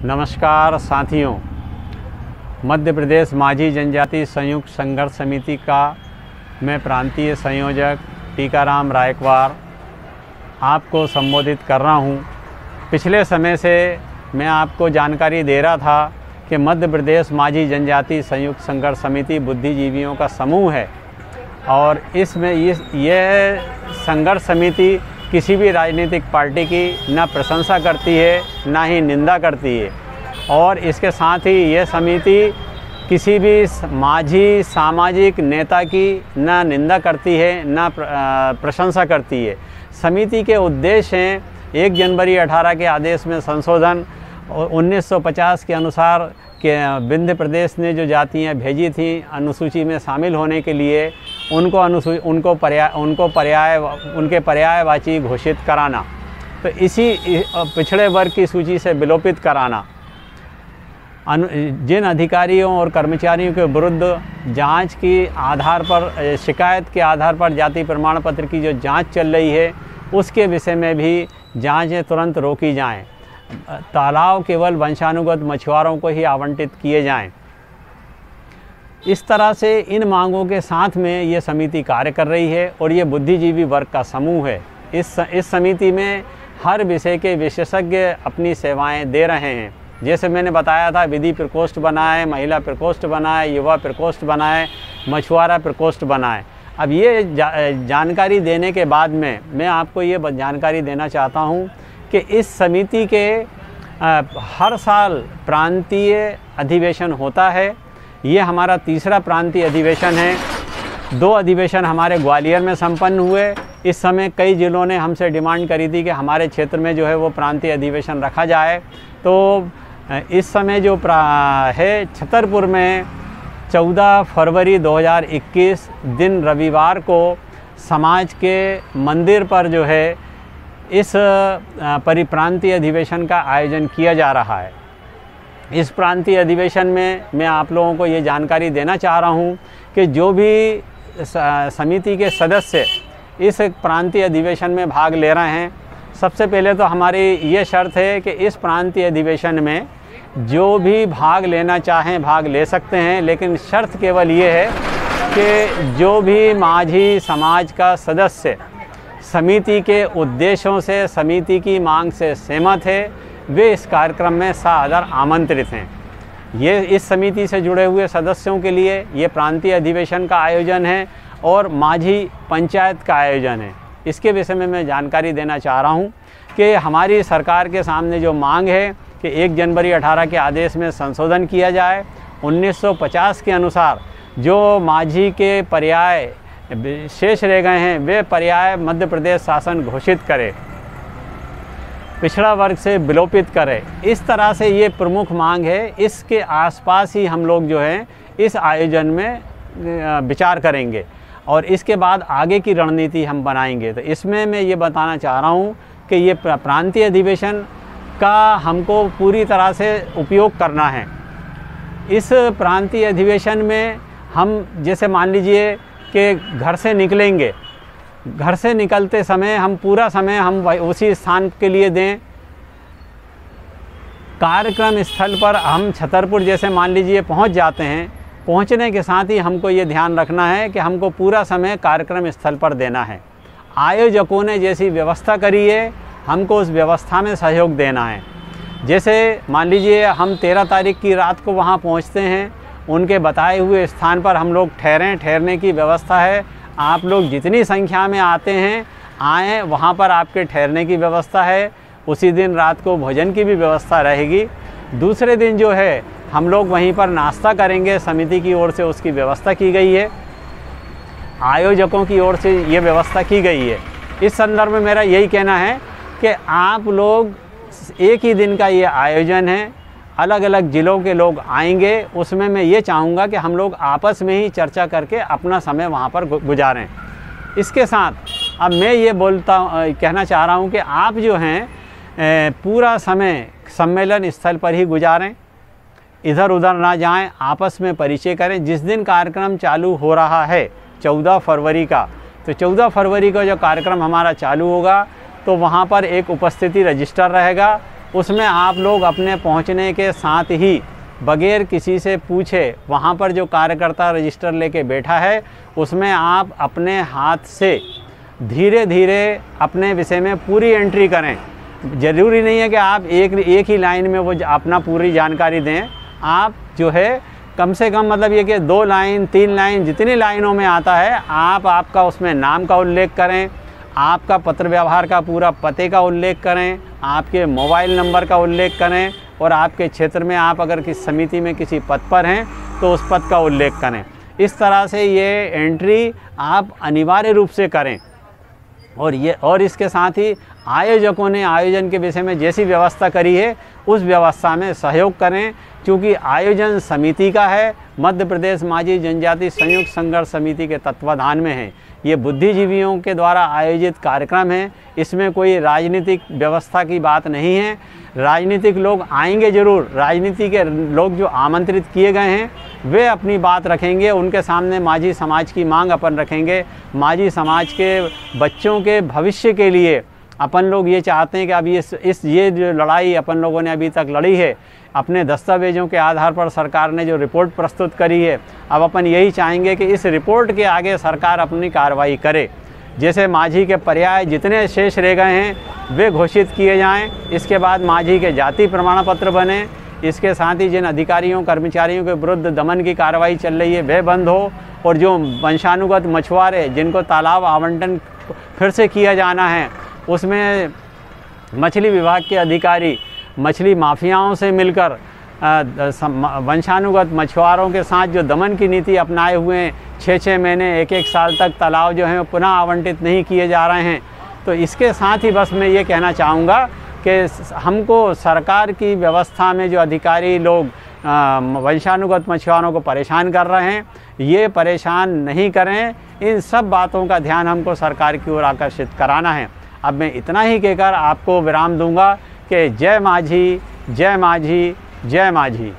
नमस्कार साथियों, मध्य प्रदेश माझी जनजाति संयुक्त संघर्ष समिति का मैं प्रांतीय संयोजक टीकाराम रायकवार आपको संबोधित कर रहा हूं। पिछले समय से मैं आपको जानकारी दे रहा था कि मध्य प्रदेश माझी जनजाति संयुक्त संघर्ष समिति बुद्धिजीवियों का समूह है और इसमें यह संघर्ष समिति किसी भी राजनीतिक पार्टी की न प्रशंसा करती है ना ही निंदा करती है, और इसके साथ ही यह समिति किसी भी माझी सामाजिक नेता की न निंदा करती है न प्रशंसा करती है। समिति के उद्देश्य हैं 1 जनवरी 18 के आदेश में संशोधन और 1950 के अनुसार के विंध्य प्रदेश ने जो जातियां भेजी थी अनुसूची में शामिल होने के लिए उनके पर्यायवाची घोषित कराना, तो इसी पिछड़े वर्ग की सूची से विलोपित कराना। जिन अधिकारियों और कर्मचारियों के विरुद्ध जांच की आधार पर शिकायत के आधार पर जाति प्रमाण पत्र की जो जांच चल रही है उसके विषय में भी जांचें तुरंत रोकी जाएं। तालाब केवल वंशानुगत मछुआरों को ही आवंटित किए जाएं। इस तरह से इन मांगों के साथ में ये समिति कार्य कर रही है और ये बुद्धिजीवी वर्ग का समूह है। इस समिति में हर विषय के विशेषज्ञ अपनी सेवाएं दे रहे हैं। जैसे मैंने बताया था, विधि प्रकोष्ठ बनाए, महिला प्रकोष्ठ बनाए, युवा प्रकोष्ठ बनाए, मछुआरा प्रकोष्ठ बनाए। अब ये जानकारी देने के बाद में मैं आपको ये जानकारी देना चाहता हूँ कि इस समिति के हर साल प्रांतीय अधिवेशन होता है। ये हमारा तीसरा प्रांतीय अधिवेशन है। 2 अधिवेशन हमारे ग्वालियर में संपन्न हुए। इस समय कई जिलों ने हमसे डिमांड करी थी कि हमारे क्षेत्र में जो है वो प्रांतीय अधिवेशन रखा जाए। तो इस समय जो है छतरपुर में 14 फरवरी 2021 दिन रविवार को समाज के मंदिर पर जो है इस परिप्रांतीय अधिवेशन का आयोजन किया जा रहा है। इस प्रांतीय अधिवेशन में मैं आप लोगों को ये जानकारी देना चाह रहा हूँ कि जो भी समिति के सदस्य इस प्रांतीय अधिवेशन में भाग ले रहे हैं, सबसे पहले तो हमारी ये शर्त है कि इस प्रांतीय अधिवेशन में जो भी भाग लेना चाहें भाग ले सकते हैं, लेकिन शर्त केवल ये है कि जो भी माझी समाज का सदस्य समिति के उद्देश्यों से, समिति की मांग से सहमत है, वे इस कार्यक्रम में सादर आमंत्रित हैं। ये इस समिति से जुड़े हुए सदस्यों के लिए ये प्रांतीय अधिवेशन का आयोजन है और माझी पंचायत का आयोजन है। इसके विषय में मैं जानकारी देना चाह रहा हूँ कि हमारी सरकार के सामने जो मांग है कि 1 जनवरी 18 के आदेश में संशोधन किया जाए। 1950 के अनुसार जो माझी के पर्याय शेष रह गए हैं वे पर्याय मध्य प्रदेश शासन घोषित करे, पिछड़ा वर्ग से विलोपित करे। इस तरह से ये प्रमुख मांग है। इसके आसपास ही हम लोग जो है इस आयोजन में विचार करेंगे और इसके बाद आगे की रणनीति हम बनाएंगे। तो इसमें मैं ये बताना चाह रहा हूँ कि ये प्रांतीय अधिवेशन का हमको पूरी तरह से उपयोग करना है। इस प्रांतीय अधिवेशन में हम जैसे मान लीजिए कि घर से निकलेंगे, घर से निकलते समय हम पूरा समय हम उसी स्थान के लिए दें। कार्यक्रम स्थल पर हम छतरपुर जैसे मान लीजिए पहुंच जाते हैं, पहुंचने के साथ ही हमको ये ध्यान रखना है कि हमको पूरा समय कार्यक्रम स्थल पर देना है। आयोजकों ने जैसी व्यवस्था करी है हमको उस व्यवस्था में सहयोग देना है। जैसे मान लीजिए हम 13 तारीख की रात को वहाँ पहुँचते हैं, उनके बताए हुए स्थान पर हम लोग ठहरने की व्यवस्था है। आप लोग जितनी संख्या में आते हैं आएँ, वहाँ पर आपके ठहरने की व्यवस्था है। उसी दिन रात को भोजन की भी व्यवस्था रहेगी। दूसरे दिन जो है हम लोग वहीं पर नाश्ता करेंगे, समिति की ओर से उसकी व्यवस्था की गई है, आयोजकों की ओर से ये व्यवस्था की गई है। इस संदर्भ में मेरा यही कहना है कि आप लोग एक ही दिन का ये आयोजन है, अलग अलग ज़िलों के लोग आएंगे। उसमें मैं ये चाहूँगा कि हम लोग आपस में ही चर्चा करके अपना समय वहाँ पर गुजारें। इसके साथ अब मैं ये कहना चाह रहा हूँ कि आप जो हैं पूरा समय सम्मेलन स्थल पर ही गुजारें, इधर उधर ना जाएं, आपस में परिचय करें। जिस दिन कार्यक्रम चालू हो रहा है 14 फरवरी का, तो 14 फरवरी का जो कार्यक्रम हमारा चालू होगा तो वहाँ पर एक उपस्थिति रजिस्टर रहेगा उसमें आप लोग अपने पहुंचने के साथ ही बगैर किसी से पूछे वहां पर जो कार्यकर्ता रजिस्टर लेके बैठा है उसमें आप अपने हाथ से धीरे धीरे अपने विषय में पूरी एंट्री करें। ज़रूरी नहीं है कि आप एक ही लाइन में वो अपना पूरी जानकारी दें। आप जो है कम से कम मतलब ये कि 2 लाइन 3 लाइन जितनी लाइनों में आता है आप आपका उसमें नाम का उल्लेख करें, आपका पत्र व्यवहार का पूरा पते का उल्लेख करें, आपके मोबाइल नंबर का उल्लेख करें और आपके क्षेत्र में आप अगर किसी समिति में किसी पद पर हैं तो उस पद का उल्लेख करें। इस तरह से ये एंट्री आप अनिवार्य रूप से करें। और इसके साथ ही आयोजकों ने आयोजन के विषय में जैसी व्यवस्था करी है उस व्यवस्था में सहयोग करें, क्योंकि आयोजन समिति का है, मध्य प्रदेश माझी जनजाति संयुक्त संघर्ष समिति के तत्वाधान में है। ये बुद्धिजीवियों के द्वारा आयोजित कार्यक्रम है, इसमें कोई राजनीतिक व्यवस्था की बात नहीं है। राजनीतिक लोग आएंगे ज़रूर, राजनीति के लोग जो आमंत्रित किए गए हैं वे अपनी बात रखेंगे, उनके सामने माझी समाज की मांग अपन रखेंगे। माझी समाज के बच्चों के भविष्य के लिए अपन लोग ये चाहते हैं कि अब ये जो लड़ाई अपन लोगों ने अभी तक लड़ी है, अपने दस्तावेज़ों के आधार पर सरकार ने जो रिपोर्ट प्रस्तुत करी है, अब अपन यही चाहेंगे कि इस रिपोर्ट के आगे सरकार अपनी कार्रवाई करे। जैसे माझी के पर्याय जितने शेष रह गए हैं वे घोषित किए जाएं, इसके बाद माझी के जाति प्रमाण पत्र बने, इसके साथ ही जिन अधिकारियों कर्मचारियों के विरुद्ध दमन की कार्रवाई चल रही है वह बंद हो, और जो वंशानुगत मछुआरे जिनको तालाब आवंटन फिर से किया जाना है उसमें मछली विभाग के अधिकारी मछली माफियाओं से मिलकर वंशानुगत मछुआरों के साथ जो दमन की नीति अपनाए हुए हैं, 6-6 महीने 1-1 साल तक तालाब जो हैं पुनः आवंटित नहीं किए जा रहे हैं। तो इसके साथ ही बस मैं ये कहना चाहूँगा कि हमको सरकार की व्यवस्था में जो अधिकारी लोग वंशानुगत मछुआरों को परेशान कर रहे हैं ये परेशान नहीं करें। इन सब बातों का ध्यान हमको सरकार की ओर आकर्षित कराना है। अब मैं इतना ही कहकर आपको विराम दूंगा कि जय माझी, जय माझी, जय माझी।